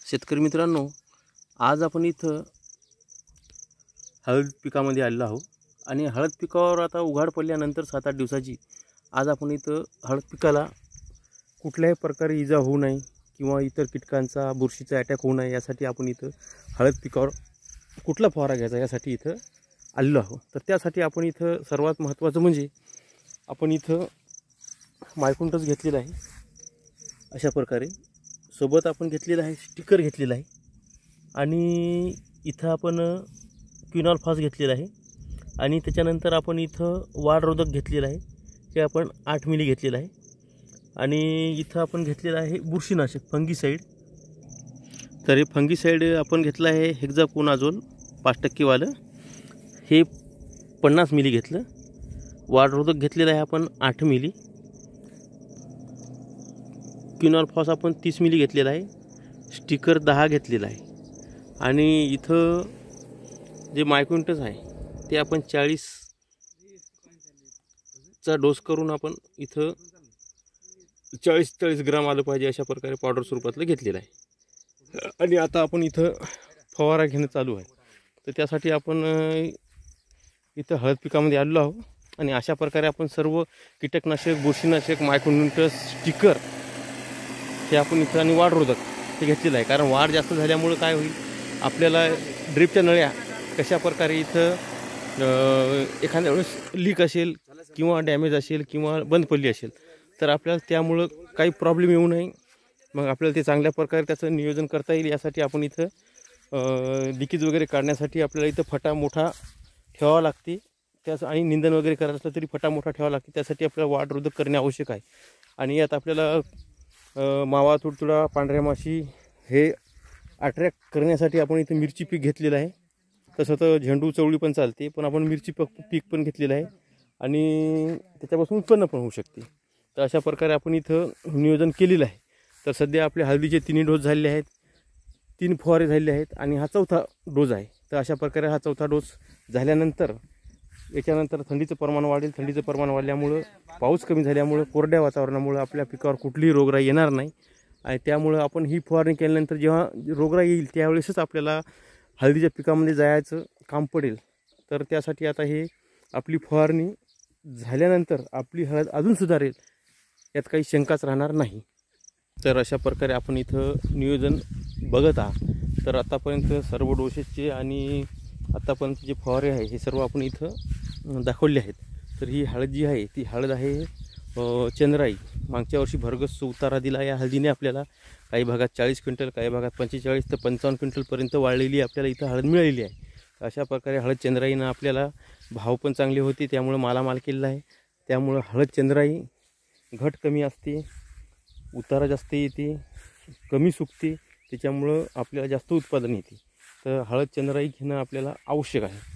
शेतकरी मित्रांनो, आज आपण इथं हळद पिकामध्ये आलेलो आहोत आणि हळद पिकावर आता उघाड पडल्यानंतर 7-8 दिवसाची आज आपण इथं हळद पिकाला कुठल्याही प्रकारे इजा होऊ नये किंवा इतर कीटकांचा बुरशीचा अटॅक होऊ नये यासाठी आपण इथं हळद पिकावर कुठला फवारा घ्यायचा यासाठी इथं आलेलो आहोत। तर त्यासाठी आपण इथं सर्वात महत्त्वाचं म्हणजे आपण इथं मायक्रोन्यूटन घेतलेला आहे। अशा प्रकारे सोबत आपण घेतलेला आहे स्टिकर घेतलेला आहे आणि इथं आपण क्विनॉल फास घेतलेला आहे आणि त्याच्यानंतर आपण इथं वाढरोधक घेतलेला आहे, ते आपण 8 मिली घेतलेला आहे आणि इथं आपण घेतलेला आहे बुरशीनाशक फंगीसाइड। तर हे फंगीसाइड आपण घेतलं आहे हेक्साकोनाझोल 5% वालं, हे 50 मिली घेतलं। वाढरोधक घेतलेला आहे आपण 8 मिली, क्विनॉल फास आपण 30 मिली घेतलेला आहे, स्टिकर 10 घेतलेला आहे आणि इथं जे मायक्रोन्यूटन आहे ते आपण 40 चा डोस करून आपण इथं 40 ग्राम आलं पाहिजे अशा प्रकारे पावडर स्वरूपातलं घेतलेलं आहे। आणि आता आपण इथं फवारा घेणं चालू आहे। तर त्यासाठी आपण इथं हळद पिकामध्ये आलेलो आहोत आणि अशा प्रकारे आपण सर्व कीटकनाशक, बुरशीनाशक, मायक्रोन्यूटन, स्टिकर हे आपण इथं आणि वाढरोधक हे घेतलेलं आहे। कारण वाढ जास्त झाल्यामुळे काय होईल, आपल्याला ड्रिपच्या नळ्या कशा प्रकारे इथं एखाद्या वेळेस लीक असेल किंवा डॅमेज असेल किंवा बंद पडली असेल तर आपल्याला त्यामुळं काही प्रॉब्लेम येऊ नये, मग आपल्याला ते चांगल्या प्रकारे त्याचं नियोजन करता येईल यासाठी आपण इथं लिकेज वगैरे काढण्यासाठी आपल्याला इथं फटा मोठा ठेवावा लागते। त्यास आणि निंदन वगैरे करायचं असलं तरी फटा मोठा ठेवावा लागते, त्यासाठी आपल्याला वाढरोधक करणे आवश्यक आहे। आणि यात आपल्याला मावा, तुडतुडा, पांढऱ्या माशी हे अट्रॅक्ट करण्यासाठी आपण इथं मिरची पीक घेतलेलं आहे। तसं तर झेंडू चवळी पण चालते, पण आपण मिरची पीक पण घेतलेलं आहे आणि त्याच्यापासून उत्पन्न पण होऊ शकते। तर अशा प्रकारे आपण इथं नियोजन केलेलं आहे। तर सध्या आपले हळदीचे 3 डोस झालेले आहेत, 3 फवारे झालेले आहेत आणि हा 4था डोस आहे। तर अशा प्रकारे हा 4था डोस झाल्यानंतर याच्यानंतर थंडीचं प्रमाण वाढेल। थंडीचं प्रमाण वाढल्यामुळं, पाऊस कमी झाल्यामुळं, कोरड्या वातावरणामुळं आपल्या पिकावर कुठलीही रोगराई येणार नाही आणि त्यामुळं आपण ही फवारणी केल्यानंतर जेव्हा रोगराई येईल त्यावेळेसच आपल्याला हळदीच्या पिकामध्ये जायचं काम पडेल। तर त्यासाठी आता हे आपली फवारणी झाल्यानंतर आपली हळद अजून सुधारेल यात काही शंकाच राहणार नाही। तर अशा प्रकारे आपण इथं नियोजन बघत आहात। तर आतापर्यंत सर्व डोसेसचे आणि आतापर्यंत जे फवारे आहे हे सर्व आपण इथं दाखवले आहेत। तर ही हळद जी आहे ती हळद आहे चंद्राई। मागच्या वर्षी भरगस उतारा दिला या हळदीने आपल्याला, काही भागात 40 क्विंटल, काही भागात 45 ते 55 क्विंटलपर्यंत वाढलेली आपल्याला इथं हळद मिळालेली आहे। अशा प्रकारे हळद चंद्राईनं आपल्याला भाव पण चांगले होते, त्यामुळे मालामाल केलेला आहे। त्यामुळं हळद चंद्राई घट कमी असते, उतारा जास्त येते, कमी सुकते, त्याच्यामुळं आपल्याला जास्त उत्पादन येते। तर हळद चंद्राई घेणं आपल्याला आवश्यक आहे।